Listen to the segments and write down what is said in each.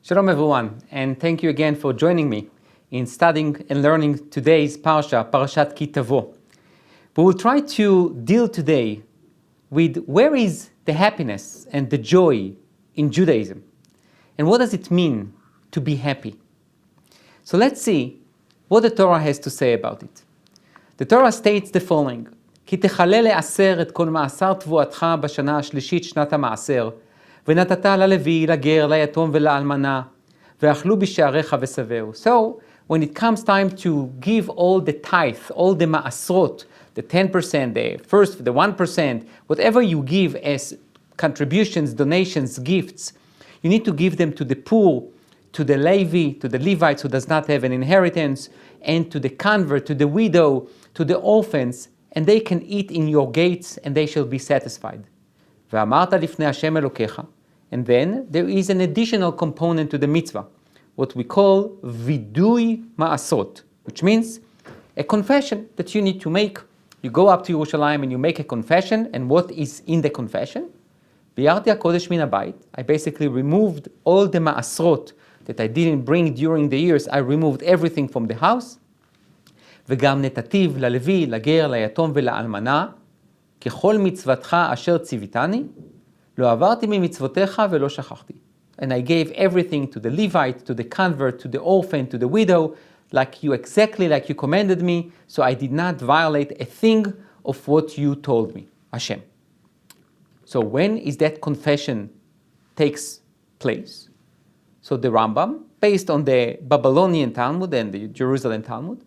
Shalom everyone, and thank you again for joining me in studying and learning today's Parashat Tavo. We will try to deal today with where is the happiness and the joy in Judaism, and what does it mean to be happy. So let's see what the Torah has to say about it. The Torah states the following: כי תחלל לעשר את כל מעשר תבואתך בשנה השלישית שנת המעשר, ונתת ללוי, לגר, ליתום ולאלמנה, ואכלו בשעריך ושבעו. So, when it comes time to give all the tithe, all the ma'asrot, the 10%, the 1%, whatever you give as contributions, donations, gifts, you need to give them to the poor, to the Levites who does not have an inheritance, and to the convert, to the widow, to the orphans, and they can eat in your gates and they shall be satisfied. ואמרת לפני השם אלוקיך. And then there is an additional component to the mitzvah, what we call vidui ma'asot, which means a confession that you need to make. You go up to Yerushalayim and you make a confession, and what is in the confession? ביארתי הקודש מן הבית. I basically removed all the ma'asrot that I didn't bring during the years. I removed everything from the house. וגם נתתיו ללוי, לגר, ליתום ולאלמנה, ככל מצוותך אשר ציוויתני, לא עברתי ממצוותיך ולא שכחתי. And I gave everything to the Levite, to the convert, to the orphan, to the widow, exactly like you commanded me, so I did not violate a thing of what you told me, Hashem. So when is that confession takes place? So the Rambam, based on the Babylonian Talmud and the Jerusalem Talmud,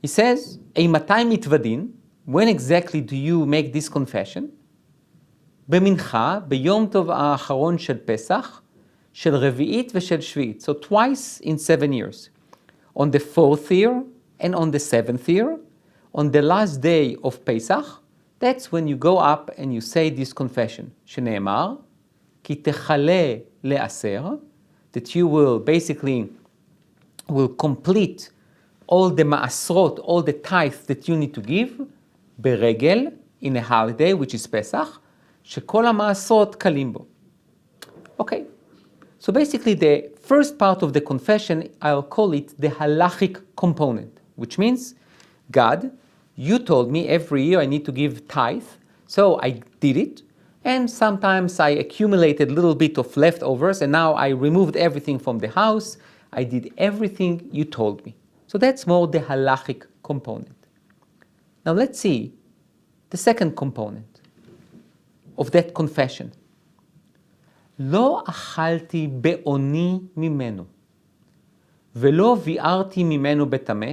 he says, Eimatai mitvadin, when exactly do you make this confession? במנחה, ביום טוב האחרון של פסח, של רביעית ושל שביעית. So twice in 7 years. On the 4th year and on the 7th year, on the last day of Pesach, that's when you go up and you say this confession. שנאמר, כי תחלה לעשר, that you will complete all the ma'asrot, all the tithes that you need to give, ברגל, in a holiday, which is Pesach, שכל המעשרות קלים בו. Okay, so basically the first part of the confession, I'll call it the halachic component, which means, God, you told me every year I need to give tithe, so I did it, and sometimes I accumulated a little bit of leftovers, and now I removed everything from the house, I did everything you told me. So that's more the halachic component. Now let's see the second component of that confession. לא אכלתי בעוני ממנו, ולא ביארתי ממנו בטמא,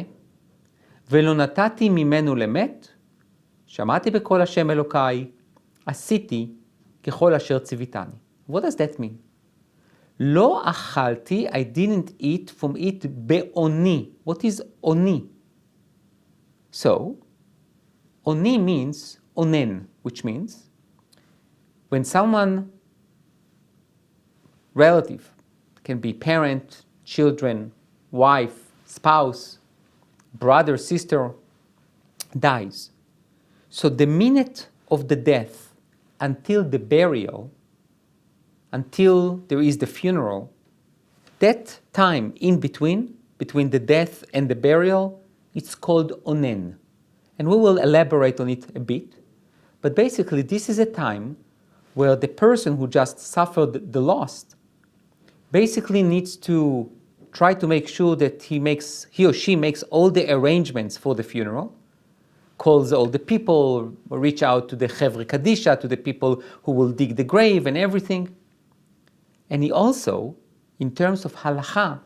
ולא נתתי ממנו למת, שמעתי בקול השם אלוקי, עשיתי ככל אשר ציוויתני. What does that mean? לא אכלתי, I didn't eat from it בעוני. What is עוני? So, עוני means onen, which means when someone, relative, can be parent, children, wife, spouse, brother, sister, dies. So the minute of the death until the burial, until there is the funeral, that time in between the death and the burial, it's called onen. And we will elaborate on it a bit. But basically, this is a time where the person who just suffered the loss basically needs to try to make sure that he or she makes all the arrangements for the funeral, calls all the people, reach out to the Chevre Kadisha, to the people who will dig the grave and everything. And he also, in terms of halacha,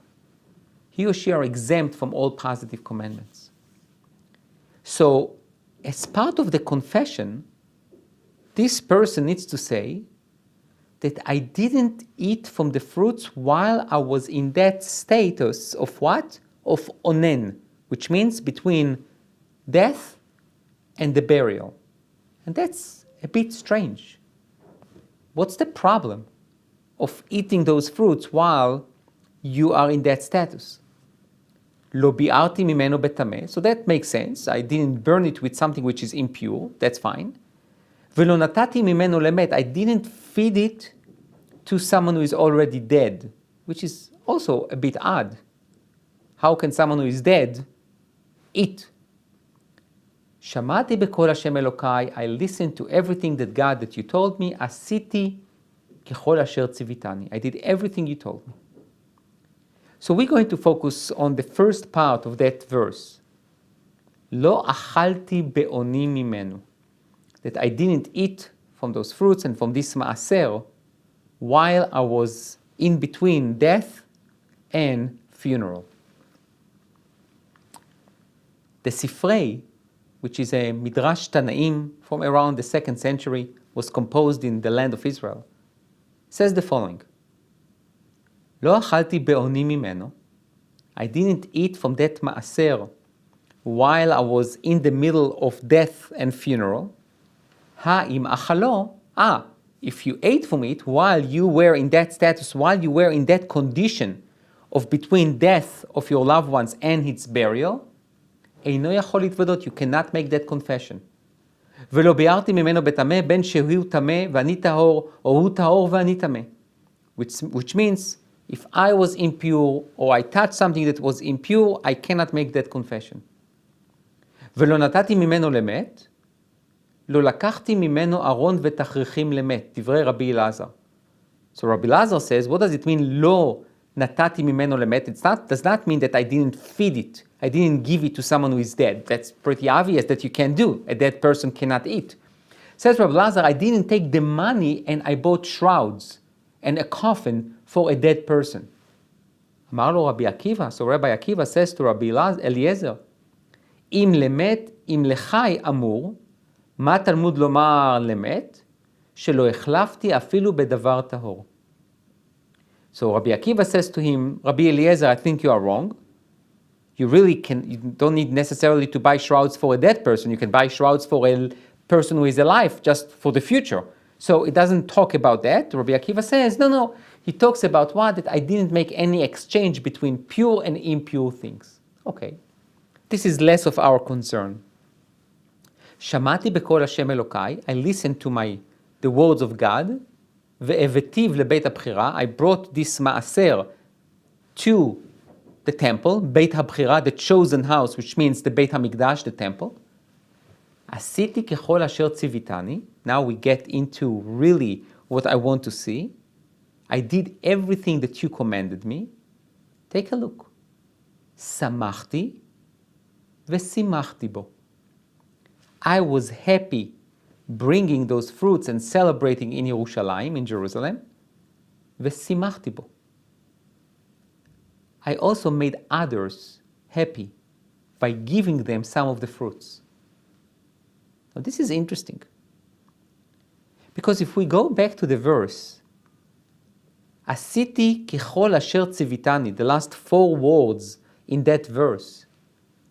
he or she are exempt from all positive commandments. So, as part of the confession, this person needs to say that I didn't eat from the fruits while I was in that status of what? Of onen, which means between death and the burial. And that's a bit strange. What's the problem of eating those fruits while you are in that status? לא ביארתי ממנו בטמא, so that makes sense. I didn't burn it with something which is impure, that's fine. ולא נתתי ממנו למת, I didn't feed it to someone who is already dead, which is also a bit odd. How can someone who is dead eat? שמעתי בקול השם אלוקיי, I listened to everything that you told me, עשיתי ככל אשר ציוויתני. I did everything you told me. So we're going to focus on the first part of that verse. לא אכלתי באוני ממנו. That I didn't eat from those fruits and from this maaser while I was in between death and funeral. The Sifrei, which is a Midrash Tanaim from around the 2nd century, was composed in the land of Israel, says the following: לא אכלתי באוני ממנו, I didn't eat from that maaser while I was in the middle of death and funeral. אם אכלו, if you ate from it while you were in that status, while you were in that condition of between death of your loved ones and its burial, אינו יכול להתוודות, you cannot make that confession. ולא ביארתי ממנו בטמא, בין שהוא טמא ואני טהור, או הוא טהור ואני טמא. Which means, if I was impure, or I touched something that was impure, I cannot make that confession. ולא נתתי ממנו למת, לא לקחתי ממנו ארון ותכריכים למת, דברי רבי אלעזר. So Rabbi Elazar says, what does it mean, לא נתתי ממנו למת? It does not mean that I didn't feed it. I didn't give it to someone who is dead. That's pretty obvious that you can do. A dead person cannot eat. Says Rabbi Elazar, I didn't take the money and I bought shrouds and a coffin for a dead person. אמר לו רבי עקיבא, so Rabbi Akiva says to Rabbi Eliezer, אם למת, אם לחי אמור, מה תלמוד לומר למת? שלא החלפתי אפילו בדבר טהור. So Rabbi Akiva says to him, Rabbi Eliezer, I think you are wrong. You don't need necessarily to buy shrouds for a dead person. You can buy shrouds for a person who is alive, just for the future. So it doesn't talk about that. Rabbi Akiva says, no. He talks about what? That I didn't make any exchange between pure and impure things. Okay. This is less of our concern. שמעתי בקול השם אלוקיי, I listened to the words of God, והבאתיו לבית הבחירה, I brought this maaser to the temple, בית הבחירה, the chosen house, which means the בית המקדש, the temple. עשיתי ככל אשר ציוויתני, now we get into really what I want to see. I did everything that you commanded me. Take a look. שמחתי ושימחתי בו. I was happy bringing those fruits and celebrating in Yerushalayim, in Jerusalem. ושימחתי בו. I also made others happy by giving them some of the fruits. Now this is interesting. Because if we go back to the verse, עשיתי ככל אשר ציוויתני, the last 4 words in that verse,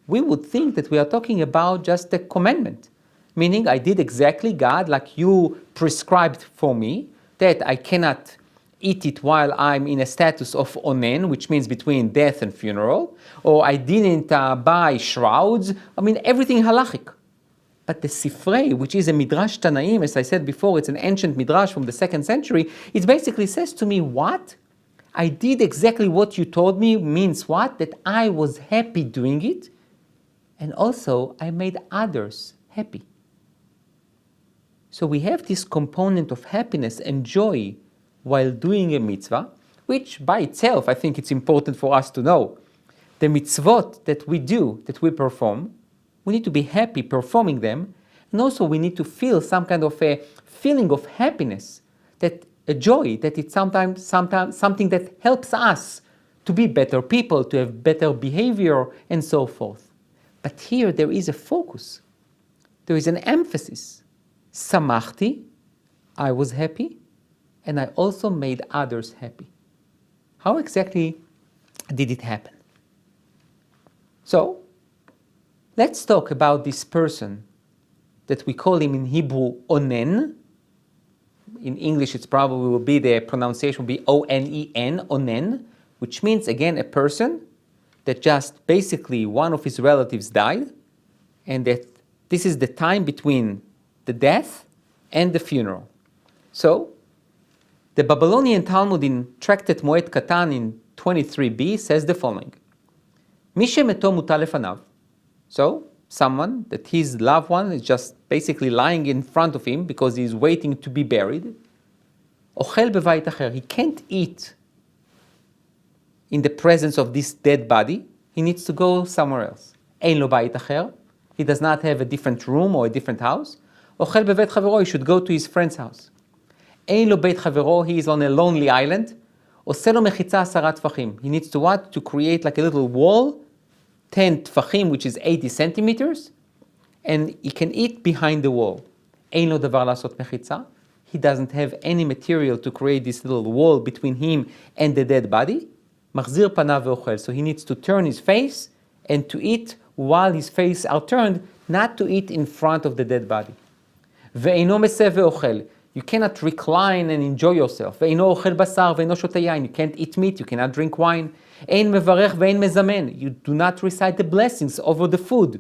we would think that we are talking about just a commandment. Meaning, I did exactly, God, like you prescribed for me, that I cannot eat it while I'm in a status of onen, which means between death and funeral, or I didn't buy shrouds. I mean, everything halachic. But the Sifrei, which is a Midrash Tanaim, as I said before, it's an ancient Midrash from the 2nd century, it basically says to me, what? I did exactly what you told me means what? That I was happy doing it, and also I made others happy. So we have this component of happiness and joy while doing a mitzvah, which by itself, I think it's important for us to know. The mitzvot that we do, that we perform, we need to be happy performing them, and also we need to feel some kind of a feeling of happiness, that a joy, that it's sometimes something that helps us to be better people, to have better behavior, and so forth. But here there is a focus. There is an emphasis. Samachti, I was happy, and I also made others happy. How exactly did it happen? So, let's talk about this person that we call him in Hebrew onen. In English, it's probably will be the pronunciation will be O-N-E-N, onen, which means again a person that just basically one of his relatives died, and that this is the time between the death and the funeral. So, the Babylonian Talmud in Tractate Moed Katan in 23b says the following. מי שמתו מוטל לפניו. So, someone that his loved one is just basically lying in front of him because he's waiting to be buried. אוכל בבית אחר. He can't eat in the presence of this dead body. He needs to go somewhere else. אין לו בית אחר. He does not have a different room or a different house. אוכל בבית חברו. He should go to his friend's house. אין לו בית חברו. He is on a lonely island. עושה לו מחיצה 10 טפחים. He needs to what? To create like a little wall, 10 טפחים, which is 80 centimeters, and he can eat behind the wall. אין לו דבר לעשות מחיצה. He doesn't have any material to create this little wall between him and the dead body. מחזיר פניו ואוכל. So he needs to turn his face and to eat while his face are turned, not to eat in front of the dead body. ואינו מסב ואוכל. You cannot recline and enjoy yourself. ואינו אוכל בשר ואינו שותה יין. You can't eat meat, you cannot drink wine. אין מברך ואין מזמן. You do not recite the blessings over the food.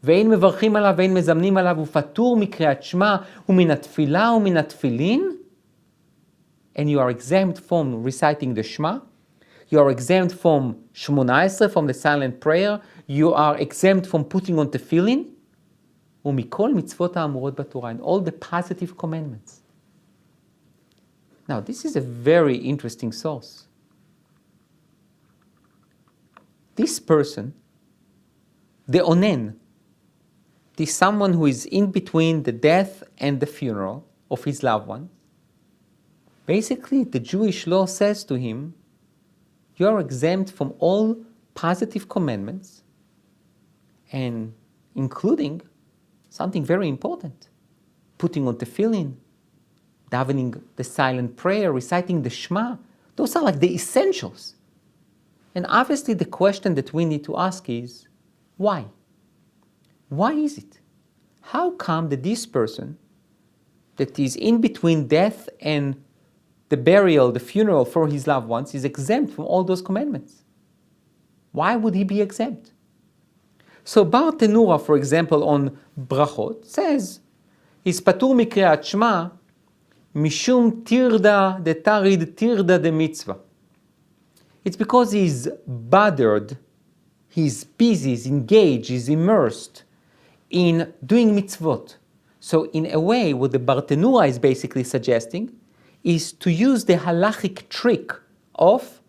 ואין מברכים עליו ואין מזמנים עליו. הוא פטור מקריאת שמע ומן התפילה ומן התפילין. And you are exempt from reciting the Shema. You are exempt from 18, from the silent prayer. You are exempt from putting on tefillin. ומכל מצוות האמורות בתורה, and all the positive commandments. Now, this is a very interesting source. This person, the onen, this someone who is in between the death and the funeral of his loved one, basically the Jewish law says to him, you are exempt from all positive commandments, and including something very important, putting on tefillin, davening the silent prayer, reciting the Shema. Those are like the essentials. And obviously the question that we need to ask is, why? Why is it? How come that this person that is in between death and the burial, the funeral for his loved ones is exempt from all those commandments? Why would he be exempt? So Bar Tenura, for example, on Brachot, says, he's patur mikreat shema, mishum tirda de tarid tirda de mitzvah. It's because he's bothered, he's busy, he's engaged, he's immersed in doing mitzvot. So in a way, what the Bar Tenura is basically suggesting is to use the halachic trick of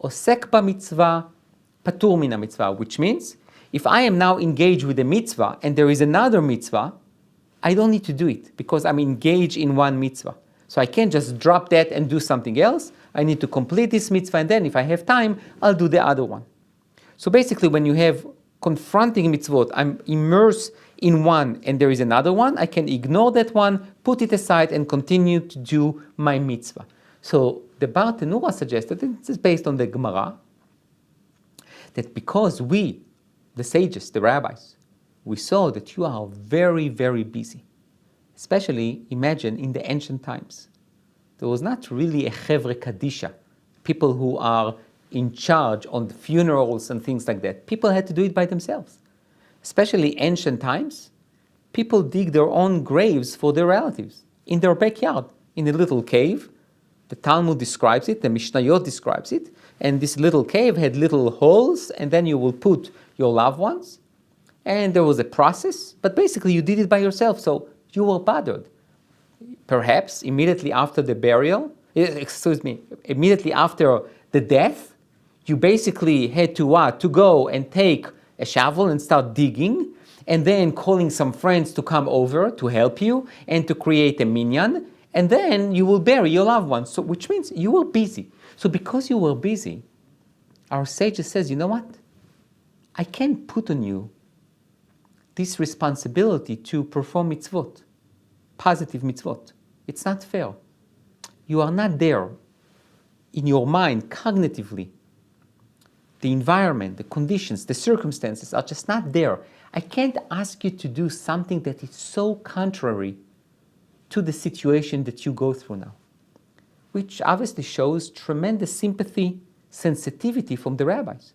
osek ba mitzvah, patur min mitzvah, which means if I am now engaged with a mitzvah and there is another mitzvah, I don't need to do it because I'm engaged in one mitzvah. So I can't just drop that and do something else. I need to complete this mitzvah, and then if I have time, I'll do the other one. So basically, when you have confronting mitzvot, I'm immersed in one and there is another one, I can ignore that one, put it aside, and continue to do my mitzvah. So the Bar Tenura suggested, and this is based on the Gemara, that because we, the sages, the rabbis, we saw that you are very, very busy. Especially, imagine, in the ancient times. There was not really a chevre kadisha, people who are in charge on the funerals and things like that. People had to do it by themselves. Especially ancient times, people dig their own graves for their relatives in their backyard, in a little cave. The Talmud describes it, the Mishnayot describes it, and this little cave had little holes, and then you will put your loved ones, and there was a process, but basically you did it by yourself, so you were bothered. Perhaps immediately after the burial, immediately after the death, you basically had to what? To go and take a shovel and start digging, and then calling some friends to come over to help you and to create a minyan, and then you will bury your loved ones. So, which means you were busy. So because you were busy, our sage says, you know what? I can't put on you this responsibility to perform mitzvot, positive mitzvot. It's not fair. You are not there in your mind, cognitively. The environment, the conditions, the circumstances are just not there. I can't ask you to do something that is so contrary to the situation that you go through now, which obviously shows tremendous sympathy, sensitivity from the rabbis.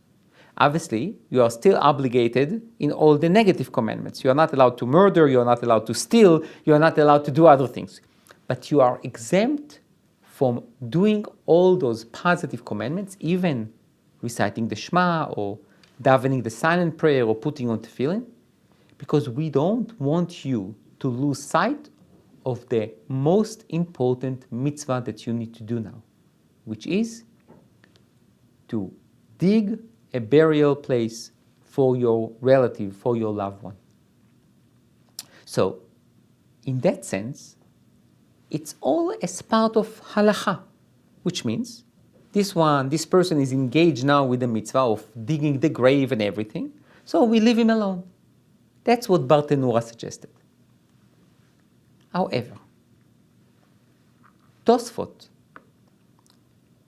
Obviously, you are still obligated in all the negative commandments. You are not allowed to murder, you are not allowed to steal, you are not allowed to do other things. But you are exempt from doing all those positive commandments, even reciting the Shema or davening the silent prayer or putting on tefillin, because we don't want you to lose sight of the most important mitzvah that you need to do now, which is to dig a burial place for your relative, for your loved one. So, in that sense, it's all as part of halacha, which means this person is engaged now with the mitzvah of digging the grave and everything, so we leave him alone. That's what Bartenura suggested. However, Tosfot,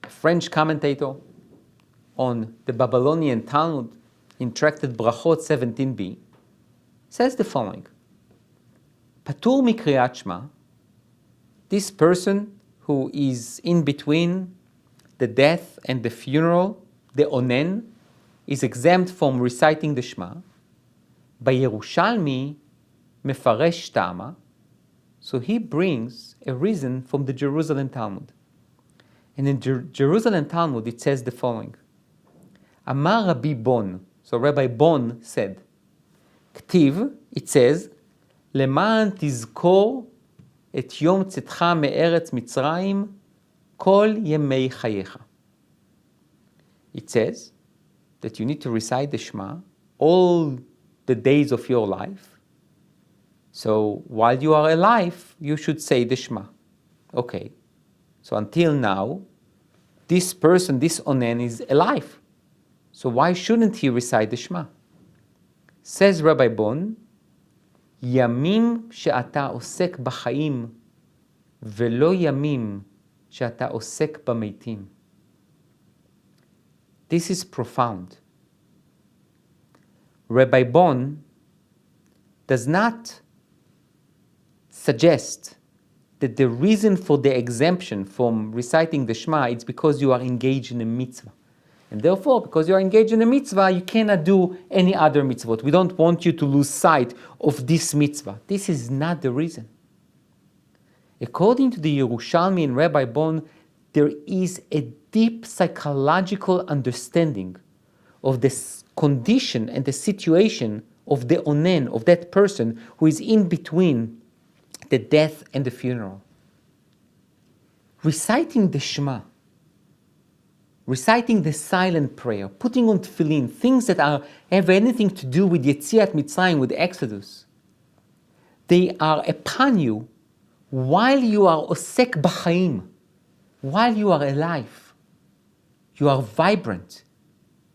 a French commentator on the Babylonian Talmud in Tractate Brachot 17b, says the following: Patur mikriyat Shema, this person who is in between the death and the funeral, the onen, is exempt from reciting the Shema. By Yerushalmi mefaresh tama, so he brings a reason from the Jerusalem Talmud. And in Jerusalem Talmud it says the following: Amar Rabbi Bon, so Rabbi Bon said, Ktiv, it says, Leman tizkor et yom tzitcha me'eretz Mitzrayim kol yemei chayecha. It says that you need to recite the Shema all the days of your life. So while you are alive, you should say the Shema. Okay, so until now, this person, this onen, is alive. So why shouldn't he recite the Shema? Says Rabbi Bon, Yamim she'ata osek b'chaim velo yamim she'ata osek b'meitim. This is profound. Rabbi Bon does not suggest that the reason for the exemption from reciting the Shema is because you are engaged in a mitzvah. And therefore, because you are engaged in a mitzvah, you cannot do any other mitzvot. We don't want you to lose sight of this mitzvah. This is not the reason. According to the Yerushalmi and Rabbi Bon, there is a deep psychological understanding of this condition and the situation of the onen, of that person who is in between the death and the funeral. Reciting the Shema, reciting the silent prayer, putting on tefillin, things that have anything to do with Yetziat Mitzrayim, with Exodus, they are upon you while you are osek b'chaim, while you are alive. You are vibrant,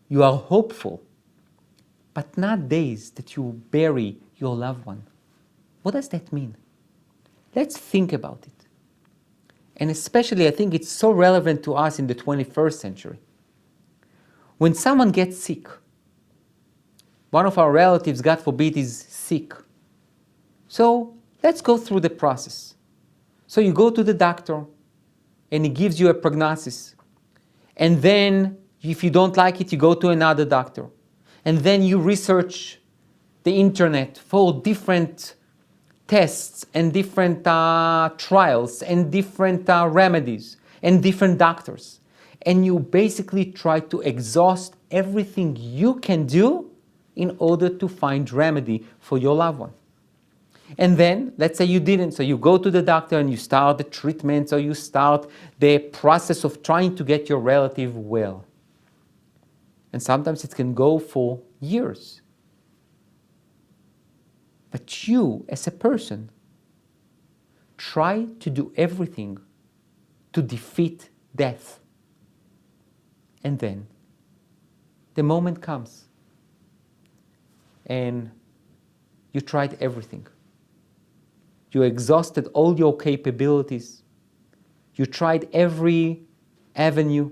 you are hopeful, but not days that you bury your loved one. What does that mean? Let's think about it. And especially, I think it's so relevant to us in the 21st century. When someone gets sick, one of our relatives, God forbid, is sick. So let's go through the process. So you go to the doctor, and he gives you a prognosis. And then, if you don't like it, you go to another doctor. And then you research the internet for different tests and different trials and different remedies and different doctors. And you basically try to exhaust everything you can do in order to find remedy for your loved one. And then, let's say you didn't, so you go to the doctor and you start the treatment, or you start the process of trying to get your relative well. And sometimes it can go for years. But you, as a person, try to do everything to defeat death. And then, the moment comes, and you tried everything. You exhausted all your capabilities. You tried every avenue.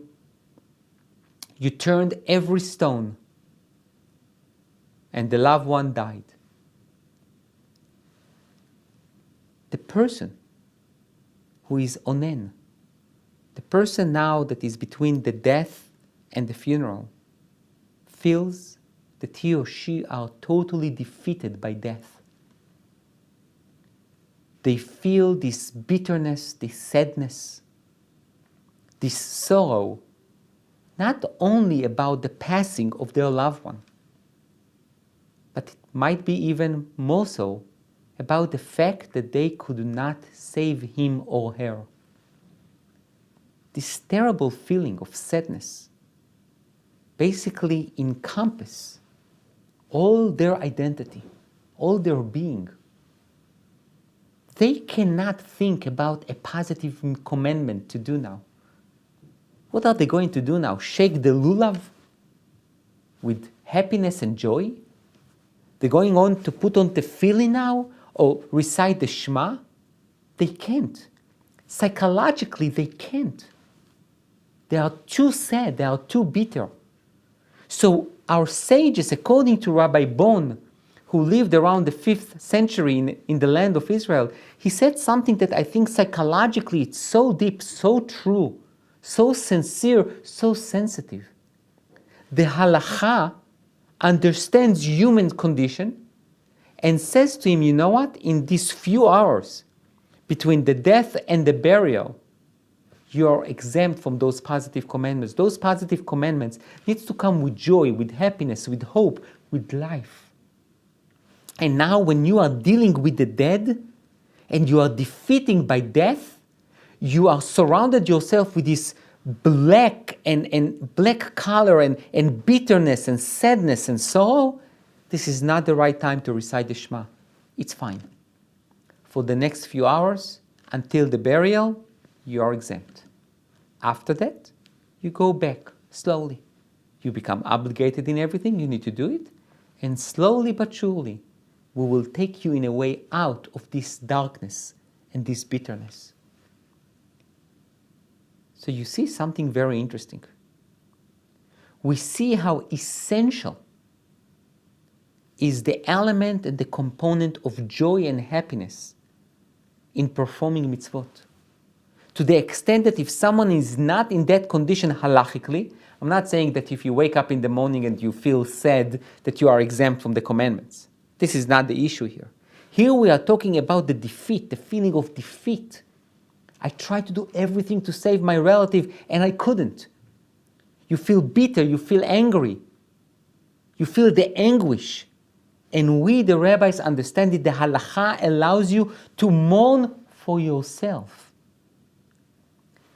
You turned every stone. And the loved one died. The person who is onen, the person now that is between the death and the funeral, feels that he or she are totally defeated by death. They feel this bitterness, this sadness, this sorrow not only about the passing of their loved one, but it might be even more so about the fact that they could not save him or her. This terrible feeling of sadness basically encompasses all their identity, all their being. They cannot think about a positive commandment to do now. What are they going to do now? Shake the lulav with happiness and joy? They're going on to put on tefillin now or recite the Shema? They can't. Psychologically, they can't. They are too sad, they are too bitter. So our sages, according to Rabbi Bon, who lived around the 5th century in the land of Israel, he said something that I think psychologically it's so deep, so true, so sincere, so sensitive. The halacha understands human condition and says to him, you know what, in these few hours between the death and the burial, you are exempt from those positive commandments. Those positive commandments need to come with joy, with happiness, with hope, with life. And now when you are dealing with the dead and you are defeating by death, you are surrounded yourself with this black and black color and bitterness and sadness and sorrow. This is not the right time to recite the Shema. It's fine. For the next few hours, until the burial, you are exempt. After that, you go back slowly. You become obligated in everything, you need to do it, and slowly but surely, we will take you in a way out of this darkness and this bitterness. So you see something very interesting. We see how essential is the element and the component of joy and happiness in performing mitzvot. To the extent that if someone is not in that condition halachically, I'm not saying that if you wake up in the morning and you feel sad that you are exempt from the commandments. This is not the issue here. Here we are talking about the defeat, the feeling of defeat. I tried to do everything to save my relative and I couldn't. You feel bitter, you feel angry. You feel the anguish. And we, the rabbis, understand that the halacha allows you to mourn for yourself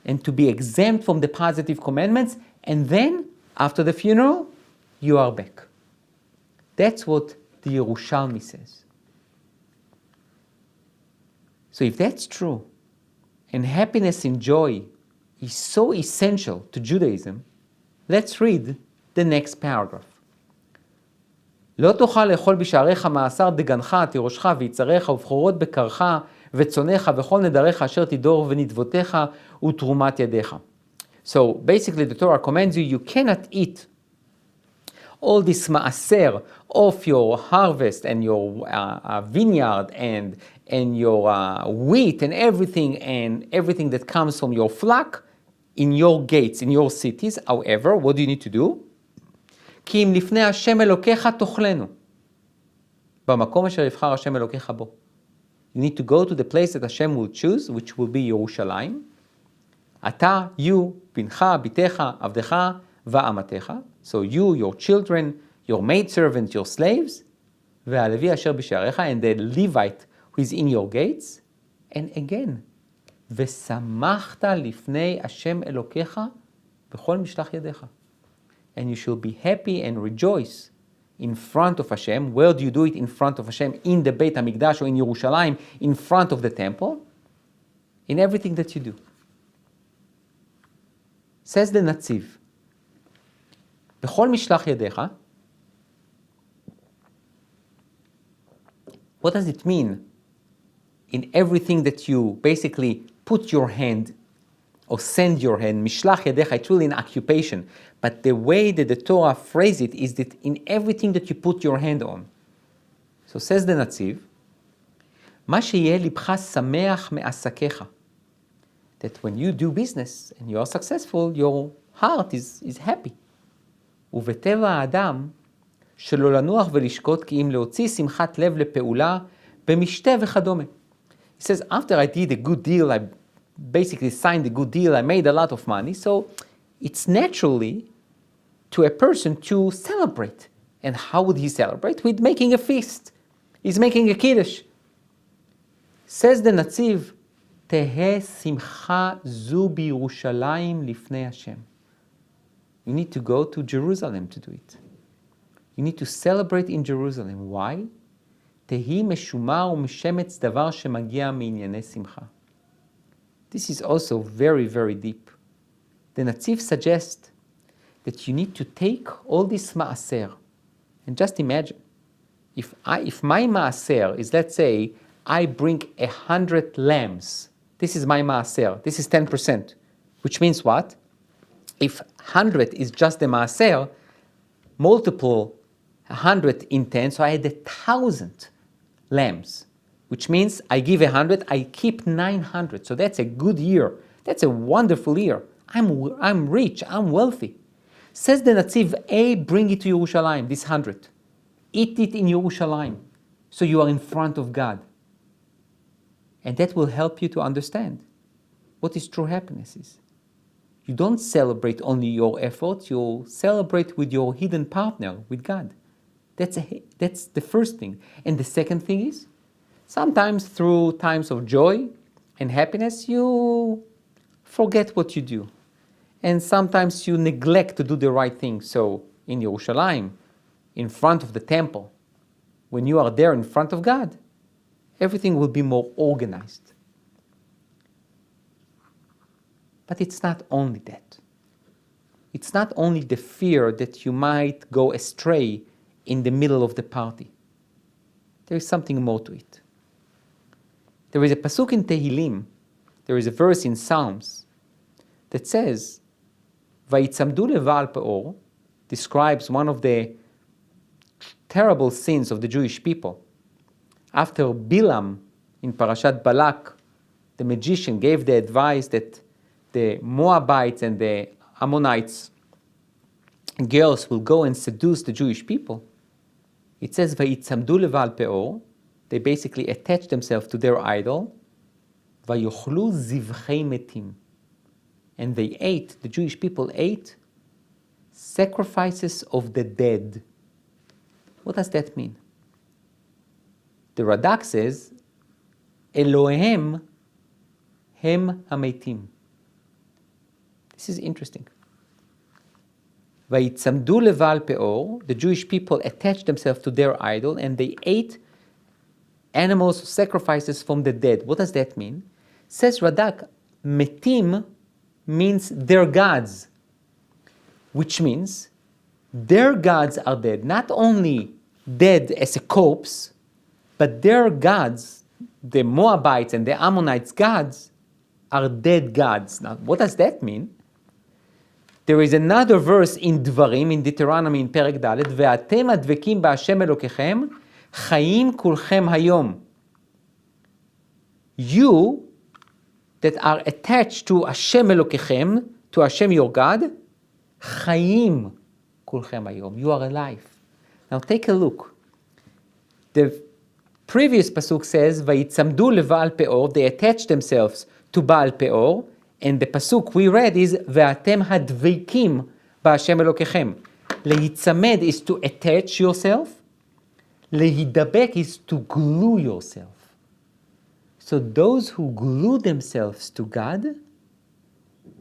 and to be exempt from the positive commandments, and then, after the funeral, you are back. That's what the Yerushalmi says. So if that's true, and happiness and joy is so essential to Judaism, let's read the next paragraph. לא תוכל לאכול בשעריך מעשר דגנך, תירושך ויצריך ובכורות בקרך וצונך וכל נדריך אשר תדור ונדבותיך ותרומת ידיך. So basically the Torah commands you cannot eat all this maaser of your harvest and your vineyard and your wheat and everything that comes from your flock in your gates, in your cities. However, what do you need to do? כי אם לפני השם אלוקיך תאכלנו, במקום אשר יבחר השם אלוקיך בו. You need to go to the place that Hashem will choose, which will be ירושלים. אתה, you, בנך, בתך, עבדך ואמתך. So you, your children, your maidservants, your slaves, והלוי אשר בשעריך, and the Levite who is in your gates. And again, ושמחת לפני השם אלוקיך בכל משלח ידיך. And you shall be happy and rejoice in front of Hashem. Where do you do it in front of Hashem? In the Beit HaMikdash or in Yerushalayim, in front of the temple. In everything that you do. Says the Natziv, בכל משלח ידיך. What does it mean? In everything that you basically put your hand or send your hand, mishlach yadecha, it's really an occupation. But the way that the Torah phrases it is that in everything that you put your hand on. So says the Natziv, מה שיהיה לבך שמח מעסקיך. That when you do business and you are successful, your heart is happy. ובטבע האדם, שלא לנוח ולשקוט, כי אם להוציא שמחת לב לפעולה, במשתה וכדומה. He says, after I did a good deal, I basically signed a good deal, I made a lot of money, so it's naturally to a person to celebrate. And how would he celebrate? With making a feast. He's making a kiddush. Says the Netziv, Tehe simcha zu b'Yerushalayim lifnei Hashem. You need to go to Jerusalem to do it. You need to celebrate in Jerusalem. Why? Tehi meshumar u'mishemetz davar shemagia mi'inyanei simcha. This is also very, very deep. The Netziv suggests that you need to take all this maaser, and just imagine, if my maaser is, let's say, I bring 100 lambs, this is my maaser, this is 10%, which means what? If 100 is just the maaser, multiple 100 in 10, so I had 1,000 lambs, which means I give 100, I keep 900. So that's a good year. That's a wonderful year. I'm rich, I'm wealthy. Says the Netziv, bring it to Yerushalayim, this 100. Eat it in Yerushalayim, so you are in front of God. And that will help you to understand what is true happiness is. You don't celebrate only your efforts, you celebrate with your hidden partner, with God. That's the first thing. And the second thing is, sometimes through times of joy and happiness, you forget what you do. And sometimes you neglect to do the right thing. So in Yerushalayim, in front of the temple, when you are there in front of God, everything will be more organized. But it's not only that. It's not only the fear that you might go astray in the middle of the party. There is something more to it. There is a pasuk in Tehillim, there is a verse in Psalms that says, Vayitzamdu leVaal Peor, describes one of the terrible sins of the Jewish people. After Bilam, in Parashat Balak, the magician gave the advice that the Moabites and the Ammonites girls will go and seduce the Jewish people. It says, Vayitzamdu leVaal Peor, they basically attach themselves to their idol, Vayochlu zivchei metim. And they ate, the Jewish people ate, sacrifices of the dead. What does that mean? The Radak says, Elohem hem hametim. This is interesting. Vayitzamdu leVaal Peor, the Jewish people attached themselves to their idol and they ate animals, sacrifices from the dead. What does that mean? Says Radak, metim means their gods, which means their gods are dead. Not only dead as a corpse, but their gods, the Moabites and the Ammonites' gods, are dead gods. Now, what does that mean? There is another verse in Dvarim, in Deuteronomy, in Perek Dalet, Ve'atem advekim ba'Hashem Elokechem, Chaim kulchem hayom. You that are attached to Hashem Elokechem, to Hashem your God, Chaim kulchem hayom. You are alive. Now take a look. The previous pasuk says, Vayitzamdu leVaal Peor, they attach themselves to Baal Peor, and the pasuk we read is, Ve'atem hadveikim ba'Hashem Elokechem. Leitzamed is to attach yourself. Lehidabek is to glue yourself. So those who glue themselves to God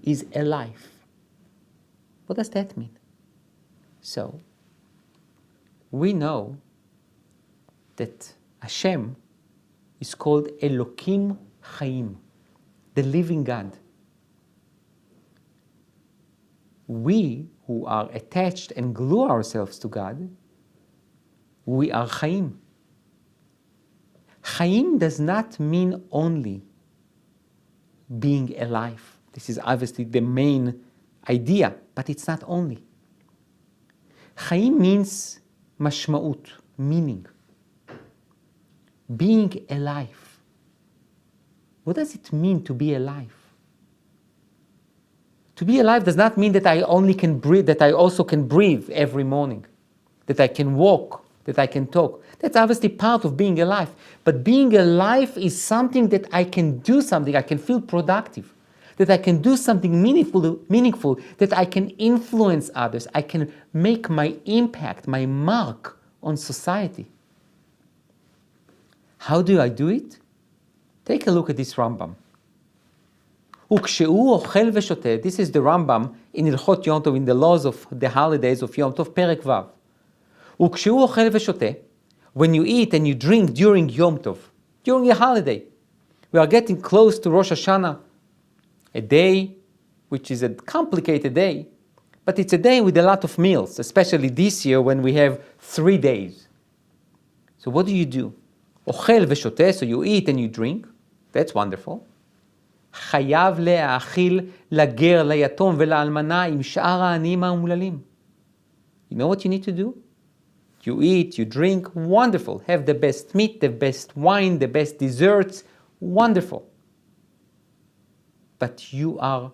is alive. What does that mean? So, we know that Hashem is called Elokim Chaim, the living God. We who are attached and glue ourselves to God, we are Chaim. Chaim does not mean only being alive. This is obviously the main idea, but it's not only. Chaim means mashma'ut, meaning. Being alive. What does it mean to be alive? To be alive does not mean that I only can breathe, that I also can breathe every morning, that I can walk, that I can talk. That's obviously part of being alive. But being alive is something that I can do something, I can feel productive, that I can do something meaningful, that I can influence others, I can make my impact, my mark on society. How do I do it? Take a look at this Rambam. וכשהוא אוכל ושותה, this is the Rambam in הלכות יום טוב, in the laws of the holidays of יום טוב, פרק ו'. וכשהוא אוכל ושותה, when you eat and you drink during Yom Tov, during a holiday, we are getting close to Rosh Hashanah, a day which is a complicated day, but it's a day with a lot of meals, especially this year when we have 3 days. So what do? אוכל ושותה, so you eat and you drink, that's wonderful. חייב להאכיל לגר, ליתום ולאלמנה עם שאר העניים האומללים. You know what you need to do? You eat, you drink, wonderful. Have the best meat, the best wine, the best desserts, wonderful. But you are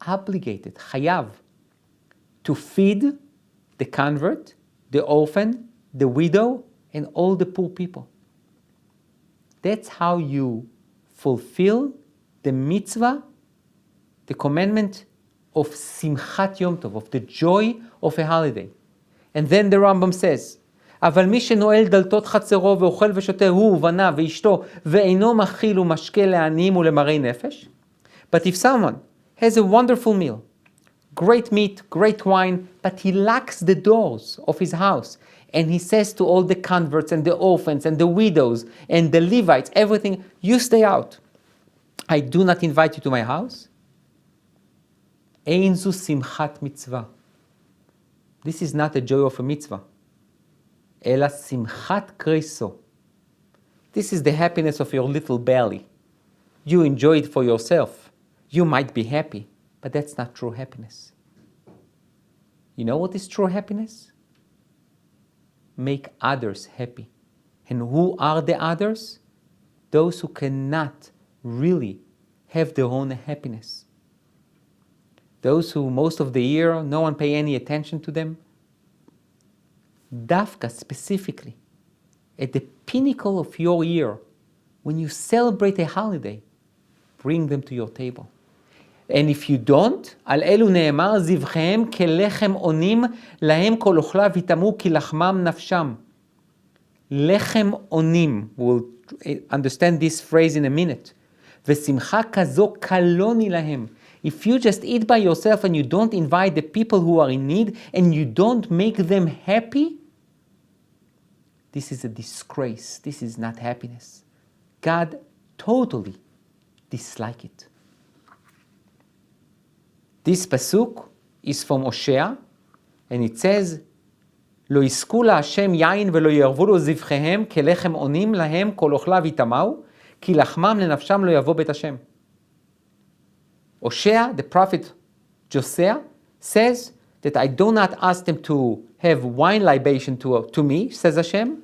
obligated, חייב, to feed the convert, the orphan, the widow, and all the poor people. That's how you fulfill the mitzvah, the commandment of Simchat Yom Tov, of the joy of a holiday. And then the Rambam says, אבל מי שנועל דלתות חצרו ואוכל ושותה הוא ובניו ואשתו ואינו מכיל ומשקה לעניים ולמרי נפש. But if someone has a wonderful meal, great meat, great wine, but he locks the doors of his house, and he says to all the converts and the orphans and the widows and the Levites, everything, you stay out. I do not invite you to my house. אין זו שמחת מצווה. This is not the joy of a mitzvah. אלא שמחת קריסו. This is the happiness of your little belly. You enjoy it for yourself. You might be happy, but that's not true happiness. You know what is true happiness? Make others happy. And who are the others? Those who cannot really have their own happiness. Those who most of the year no one pay any attention to them. Dafka specifically, at the pinnacle of your year, when you celebrate a holiday, bring them to your table. And if you don't, על אלו נאמר זבחיהם כלחם עונים, להם כל אוכליו יטמאו כי לחמם נפשם. לחם עונים, we'll understand this phrase in a minute. ושמחה כזו קלוני להם. If you just eat by yourself and you don't invite the people who are in need and you don't make them happy, this is a disgrace. This is not happiness. God totally dislikes it. This pasuk is from Hosea, and it says, לא יזכו להשם יין ולא ירבו לו זבחיהם כלחם עונים להם כל אוכליו יטמאו כי לחמם לנפשם לא יבוא בית השם. Hosea, the prophet Josiah, says that I do not ask them to have wine libation to me, says Hashem,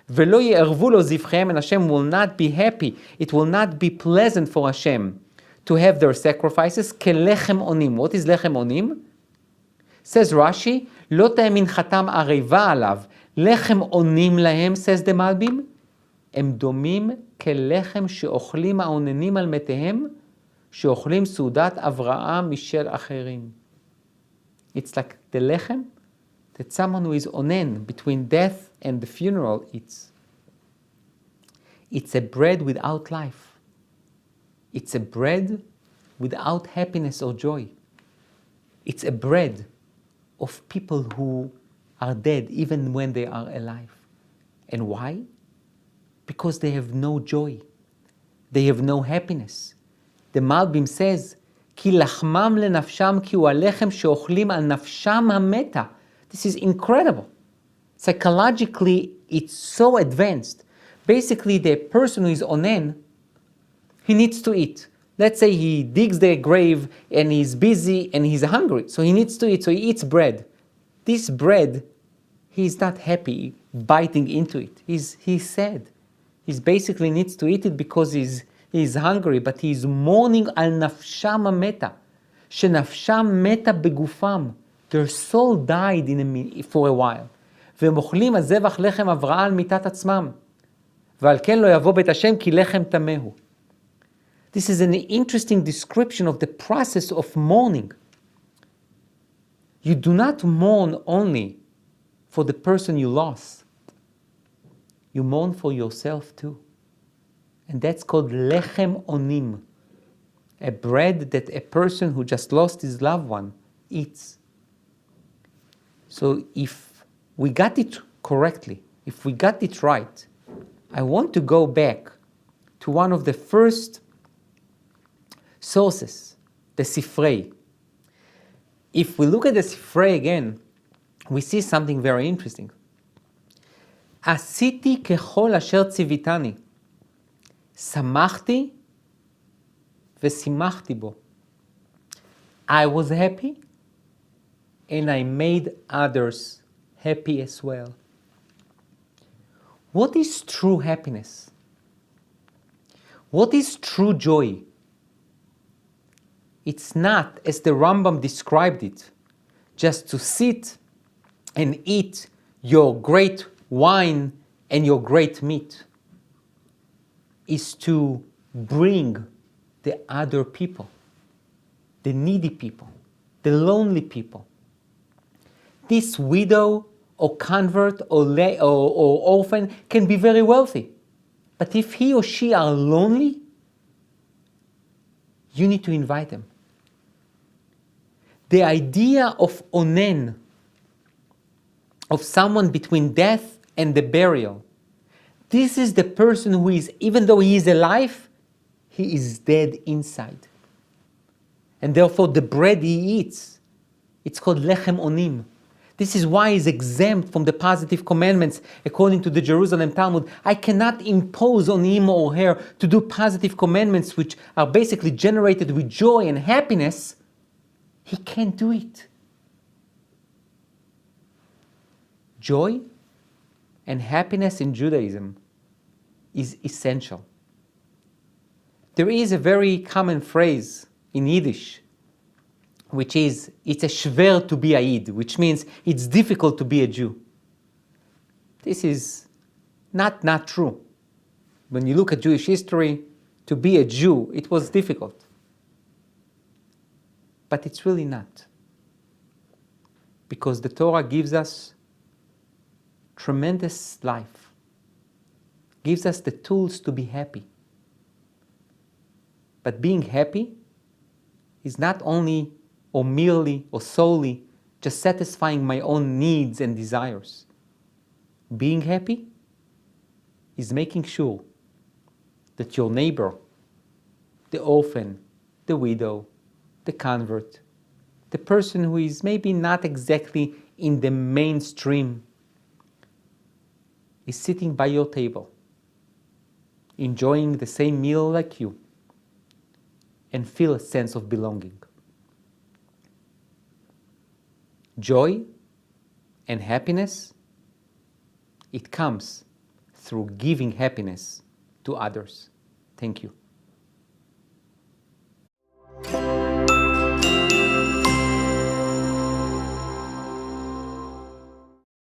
ולא יערבו לו זבחיהם, and Hashem will not be happy. It will not be pleasant for Hashem to have their sacrifices. כלחם עונים. What is לחם עונים? Says Rashi, לא תהיה מנחתם ערבה עליו, לחם עונים להם, says the Malbim, הם דומים כלחם שאוכלים העוננים על מתיהם, שאוכלים סעודת אברהם משל אחרים. It's like the lechem that someone who is onen between death and the funeral eats. It's a bread without life. It's a bread without happiness or joy. It's a bread of people who are dead even when they are alive. And why? Because they have no joy. They have no happiness. The Malbim says, כי לחמם לנפשם כי הוא הלחם שאוכלים על נפשם המתה. This is incredible. Psychologically, it's so advanced. Basically, the person who is onen, he needs to eat. Let's say he digs the grave and he's busy and he's hungry, so he needs to eat, so he eats bread. This bread, he's not happy biting into it. He's sad. He basically needs to eat it because he's hungry, but he's mourning על נפשם המתה. שנפשם מתה בגופם. Their soul died for a while. והם אוכלים הזבח לחם הבראה על מיתת עצמם. ועל כן לא יבוא בית השם כי לחם טמא הוא. This is an interesting description of the process of mourning. You do not mourn only for the person you lost. You mourn for yourself too. And that's called lechem onim, a bread that a person who just lost his loved one eats. So if we got it correctly, if we got it right, I want to go back to one of the first sources, the Sifrei. If we look at the Sifrei again, we see something very interesting. עשיתי ככל אשר ציוויתני, שמחתי ושימחתי בו. I was happy and I made others happy as well. What is true happiness? What is true joy? It's not, as the Rambam described it, just to sit and eat your great wine and your great meat. Is to bring the other people, the needy people, the lonely people. This widow or convert or orphan can be very wealthy. But if he or she are lonely, you need to invite them. The idea of onen, of someone between death and the burial, this is the person who is, even though he is alive, he is dead inside. And therefore the bread he eats, it's called lechem onim. This is why he's exempt from the positive commandments according to the Jerusalem Talmud. I cannot impose on him or her to do positive commandments which are basically generated with joy and happiness. He can't do it. Joy and happiness in Judaism is essential. There is a very common phrase in Yiddish, which is, it's a shver to be a Yid, which means it's difficult to be a Jew. This is not true. When you look at Jewish history, to be a Jew, it was difficult. But it's really not. Because the Torah gives us tremendous life, gives us the tools to be happy. But being happy is not only or merely or solely just satisfying my own needs and desires. Being happy is making sure that your neighbor, the orphan, the widow, the convert, the person who is maybe not exactly in the mainstream, is sitting by your table, enjoying the same meal like you, and feel a sense of belonging. Joy and happiness, it comes through giving happiness to others. Thank you.